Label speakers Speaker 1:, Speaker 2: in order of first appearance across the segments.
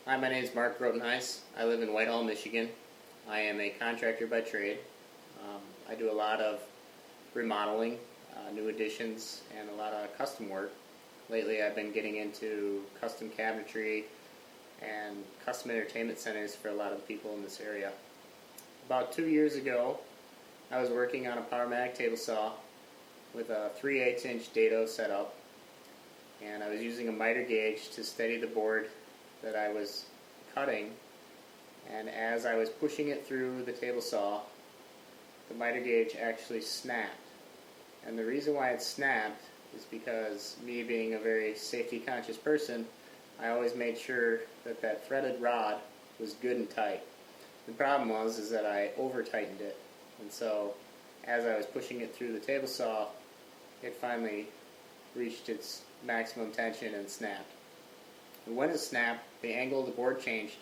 Speaker 1: Hi, my name is Mark Grotenhuis. I live in Whitehall, Michigan. I am a contractor by trade. I do a lot of remodeling, new additions, and a lot of custom work. Lately I've been getting into custom cabinetry and custom entertainment centers for a lot of the people in this area. About 2 years ago, I was working on a Powermatic table saw with a 3/8 inch dado setup, and I was using a miter gauge to steady the board that I was cutting, and as I was pushing it through the table saw, the miter gauge actually snapped. And the reason why it snapped is because, me being a very safety conscious person, I always made sure that that threaded rod was good and tight. The problem was that I over tightened it, and so as I was pushing it through the table saw, it finally reached its maximum tension and snapped. And when it snapped, the angle of the board changed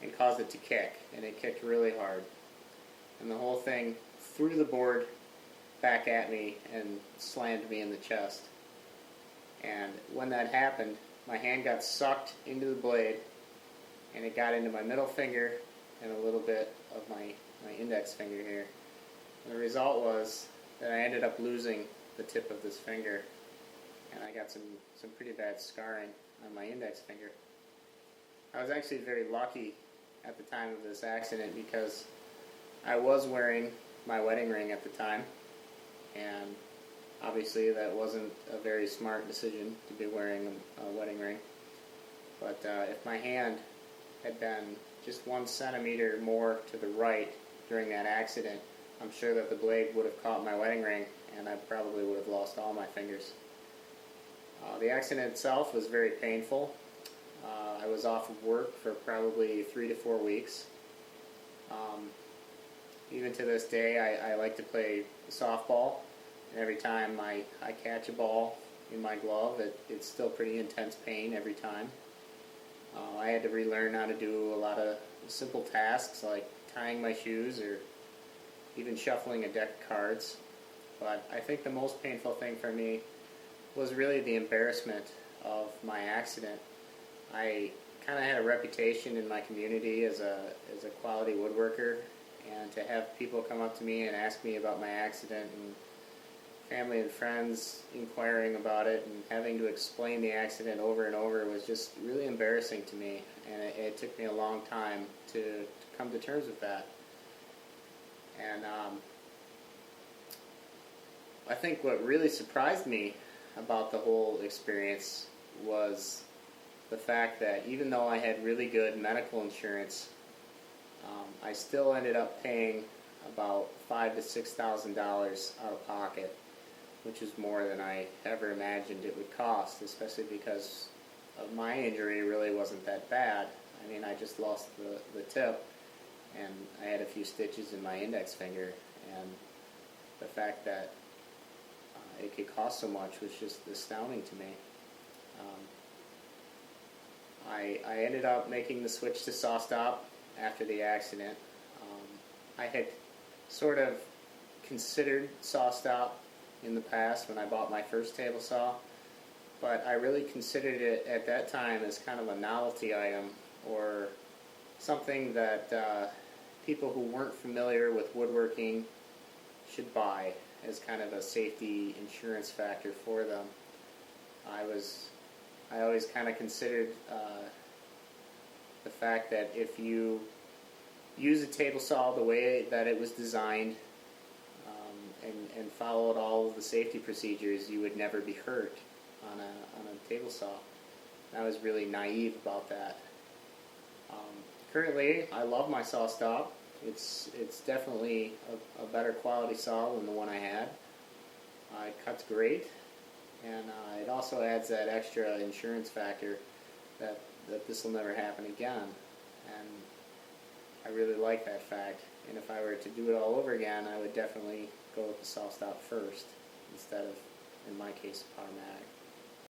Speaker 1: and caused it to kick, and it kicked really hard. And the whole thing threw the board back at me and slammed me in the chest. And when that happened, my hand got sucked into the blade, and it got into my middle finger and a little bit of my index finger here. And the result was that I ended up losing the tip of this finger, and I got some pretty bad scarring on my index finger. I was actually very lucky at the time of this accident because I was wearing my wedding ring at the time, and obviously that wasn't a very smart decision to be wearing a wedding ring. But if my hand had been just 1 centimeter more to the right during that accident, I'm sure that the blade would have caught my wedding ring, and I probably would have lost all my fingers. The accident itself was very painful. I was off of work for probably 3 to 4 weeks. Even to this day, I like to play softball, and every time I catch a ball in my glove, it's still pretty intense pain every time. I had to relearn how to do a lot of simple tasks like tying my shoes or even shuffling a deck of cards. But I think the most painful thing for me was really the embarrassment of my accident. I kind of had a reputation in my community as a quality woodworker, and to have people come up to me and ask me about my accident, and family and friends inquiring about it and having to explain the accident over and over was just really embarrassing to me, and it took me a long time to come to terms with that. And I think what really surprised me about the whole experience was the fact that even though I had really good medical insurance, I still ended up paying about $5,000 to $6,000 out of pocket, which is more than I ever imagined it would cost, especially because of my injury really wasn't that bad. I mean, I just lost the tip, and I had a few stitches in my index finger, and the fact that it could cost so much was just astounding to me. I ended up making the switch to SawStop after the accident. I had sort of considered SawStop in the past when I bought my first table saw, but I really considered it at that time as kind of a novelty item, or something that people who weren't familiar with woodworking should buy as kind of a safety insurance factor for them. I always kind of considered the fact that if you use a table saw the way that it was designed, and followed all of the safety procedures, you would never be hurt on a table saw. And I was really naive about that. Currently, I love my SawStop. It's definitely a better quality saw than the one I had. It cuts great, and it also adds that extra insurance factor that this will never happen again. And I really like that fact. And if I were to do it all over again, I would definitely go with the SawStop first instead of, in my case, Powermatic.